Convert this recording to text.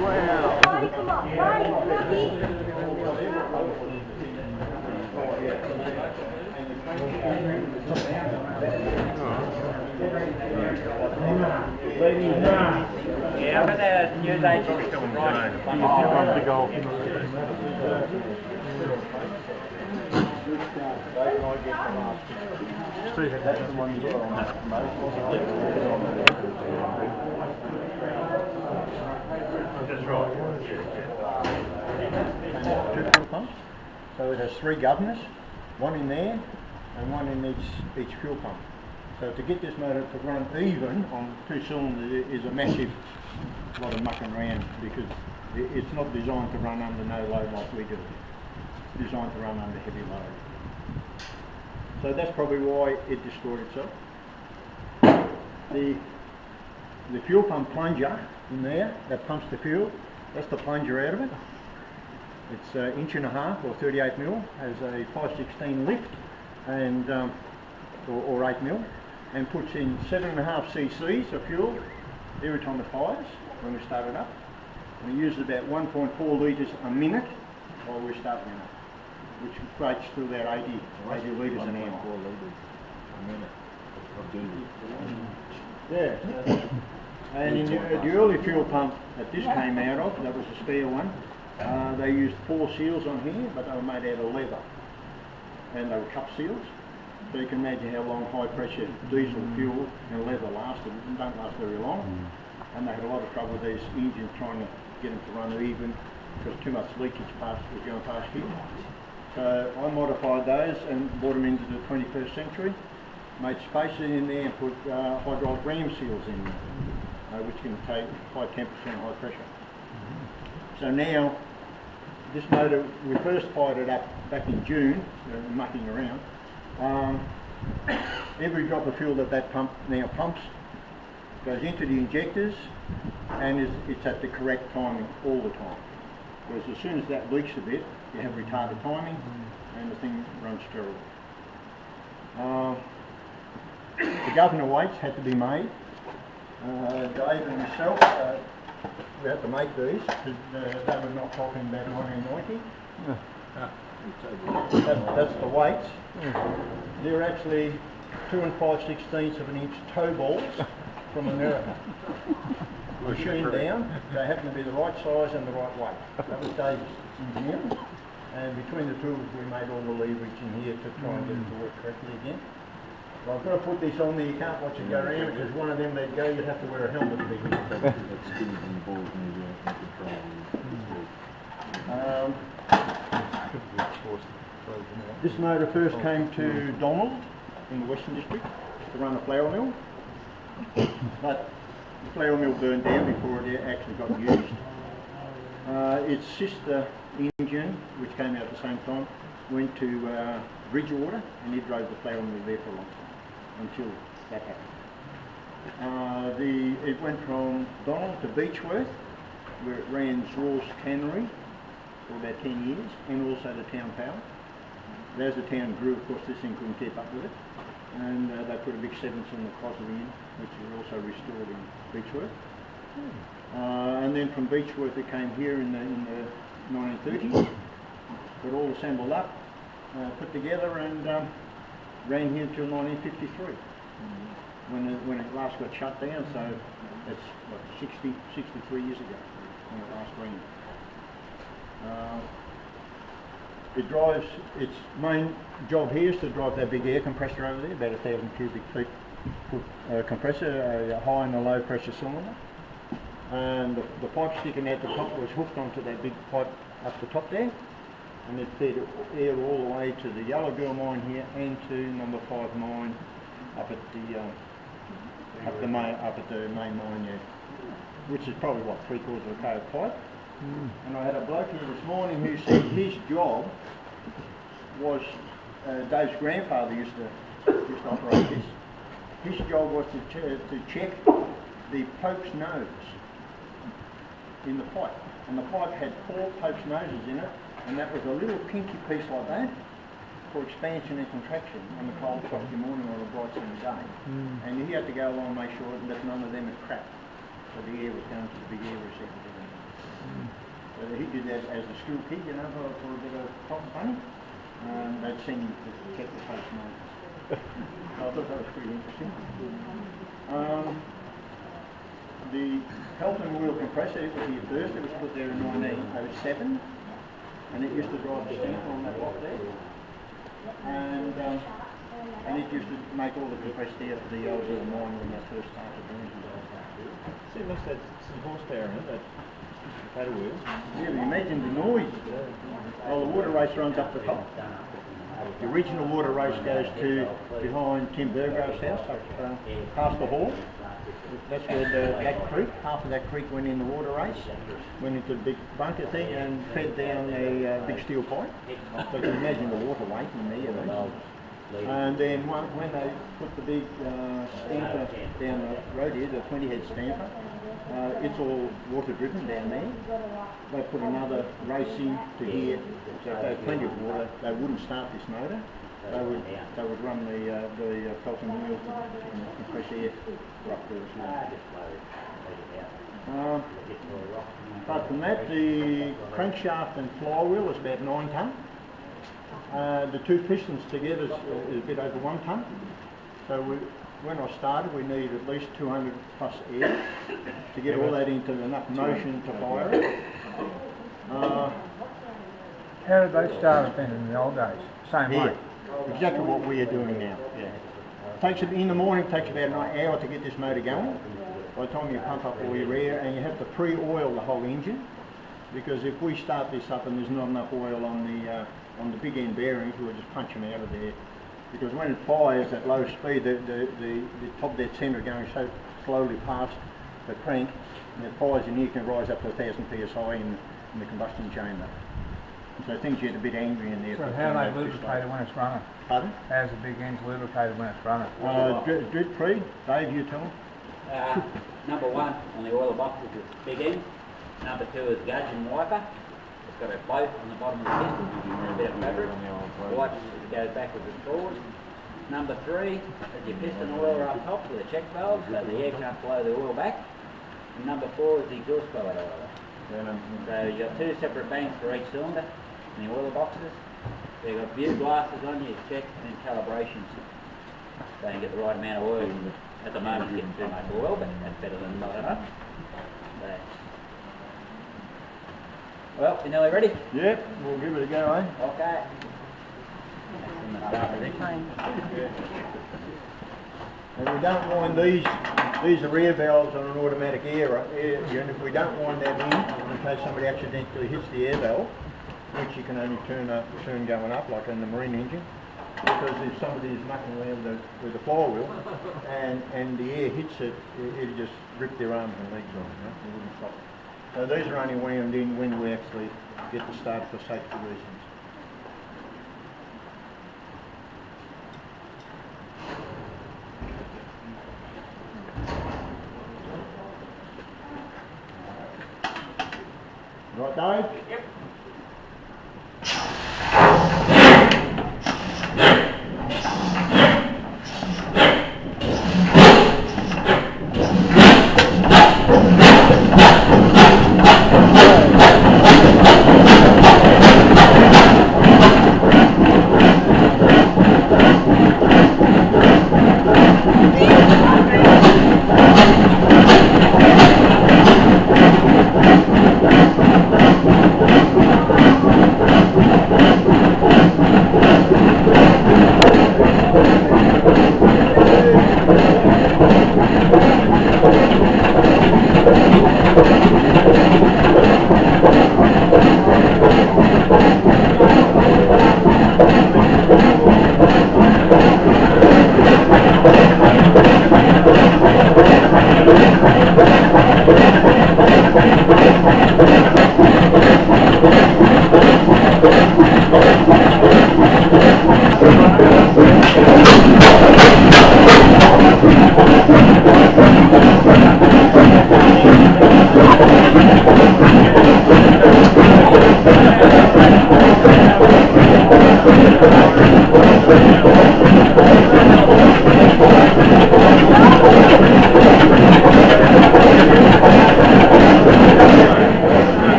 Wow. Barney, come on. Barney, Yeah, but the news agents come right. To go. That's the one you get on That's right. Two fuel pumps. So it has 3 governors, one in there and one in each fuel pump. So to get this motor to run even on 2 cylinders is a massive lot of mucking around, because it's not designed to run under no load like we do. It's designed to run under heavy load. So that's probably why it destroyed itself. The fuel pump plunger in there that pumps the fuel, that's the plunger out of it. It's 1.5 inches or 38 mil, has a 5/16 lift and or 8 mil, and puts in 7.5 cc's of fuel every time it fires when we start it up. And it uses about 1.4 litres a minute while we're starting it up, which equates to about 80 litres an hour. 4 litres a minute of diesel. Yeah. And in the early fuel pump that this came out of, that was a spare one, they used 4 seals on here, but they were made out of leather, and they were cup seals. So you can imagine how long high pressure diesel fuel and leather lasted. It don't last very long, and they had a lot of trouble with these engines trying to get them to run even, because too much leakage was going past here. So I modified those and brought them into the 21st century, made spacers in there and put hydraulic ram seals in there, which can take high temperature and high pressure. So now, this motor, we first fired it up back in June, mucking around. Every drop of fuel that pump now pumps goes into the injectors, and it's at the correct timing all the time. Because as soon as that leaks a bit, you have retarded timing, and the thing runs terrible. The governor weights had to be made. Dave and myself, we had to make these, because they were not talking about 1990. That's the weights. They're actually 2 5/16 of an inch toe balls from America. Machined down, they happen to be the right size and the right weight. That was Dave's engineering, and between the two of us we made all the leverage in here to try and get it to work correctly again. Well, I've got to put this on there, you can't watch it go around, because one of them they'd go, you'd have to wear a helmet to be here. This motor first came to Donald in the Western District to run a flour mill, but the flour mill burned down before it actually got used. Its sister engine, which came out at the same time, went to Bridgewater, and he drove the flour mill there for a long time, until that happened. It went from Donald to Beechworth, where it ran Raw's Cannery for about 10 years, and also the town power. But as the town grew, of course, this thing couldn't keep up with it, and they put a big 7-cylinder closet in, which was also restored in Beechworth. And then from Beechworth it came here in the 1930s, got all assembled up, put together, and ran here until 1953, when it last got shut down. So that's what, 63 years ago when it last ran. It drives, its main job here is to drive that big air compressor over there, about 1,000 cubic feet compressor, a high and a low pressure cylinder. And the pipe sticking out the top was hooked onto that big pipe up the top there, and it fed air all the way to the Yellow Girl mine here and to number 5 mine up at the main mine there, which is probably what, 3/4 of a K of pipe. And I had a bloke here this morning who said his job was, Dave's grandfather used to operate this. His job was to check the Pope's nose in the pipe, and the pipe had 4 Pope's noses in it, and that was a little pinky piece like that, for expansion and contraction on the cold frosty morning or a bright sunny day. And he had to go along and make sure that none of them had cracked. So the air was going to the big air receptacles. So he did that as a school kid, you know, for a bit of cotton funny. They'd send him to check the face motors. So I thought that was pretty interesting. The Pelton wheel compressor, it was here first. It was put there in 1907. And it used to drive the stamper on that block there. And it used to make all the compressed air for the old little mine when they first started doing it. See, it must have some horsepower in it, that paddle wheel. Yeah, but imagine the noise. Well, the water race runs up the top. The original water race goes to behind Tim Burgrove's house, up past the hall. That's where that creek, half of that creek went in the water race, went into the big bunker thing and fed down a big steel pipe. So you can imagine the water weight in there. And then when they put the big stamper down the road here, the 20-head stamper, it's all water driven down there. They put another race in to here, so if they had plenty of water, they wouldn't start this motor. They would run the Pelton wheel to compress air up there as well. Apart from that, the crankshaft and flywheel is about 9 tonne. The two pistons together is a bit over 1 tonne. So when I started, we needed at least 200 plus air to get all that into enough motion to fire it. How did they start it in the old days? Same way? Exactly what we are doing now. Yeah. In the morning, it takes about an hour to get this motor going. By the time you pump up all your air, and you have to pre-oil the whole engine, because if we start this up and there's not enough oil on the big end bearings, we'll just punch them out of there. Because when it fires at low speed, the top dead centre going so slowly past the crank, and it fires in here, can rise up to 1,000 psi in the combustion chamber. So things get a bit angry in there. So how are they lubricated when it's running? Pardon? How's the big end's lubricated when it's running? Drip free. Dave, you tell them. Number 1 on the oil box is the big end. Number 2 is gudgeon wiper. It's got a float on the bottom of the piston and a bit of fabric. Watch it goes backwards and forwards. Number 3 is your piston oiler up top with a check valve so the air can't blow the oil back. And number 4 is the exhaust pellet oiler. So you've got 2 separate banks for each cylinder in the oiler boxes. So you've got view glasses on you, check, and then calibrations. So you get the right amount of oil. At the moment you're getting too much oil, but that's better than not enough. So. Well, you nearly ready? Yep, we'll give it a go, eh? Okay. And we don't wind these are rear valves on an automatic air unit. We don't wind that in case somebody accidentally hits the air valve, which you can only turn going up, like in the marine engine. Because if somebody is mucking around with the flywheel and the air hits it, it'll just rip their arms and legs off, you know? It wouldn't stop it. So these are only wound in when we actually get to start for safety reasons. Right, Dave? Yep.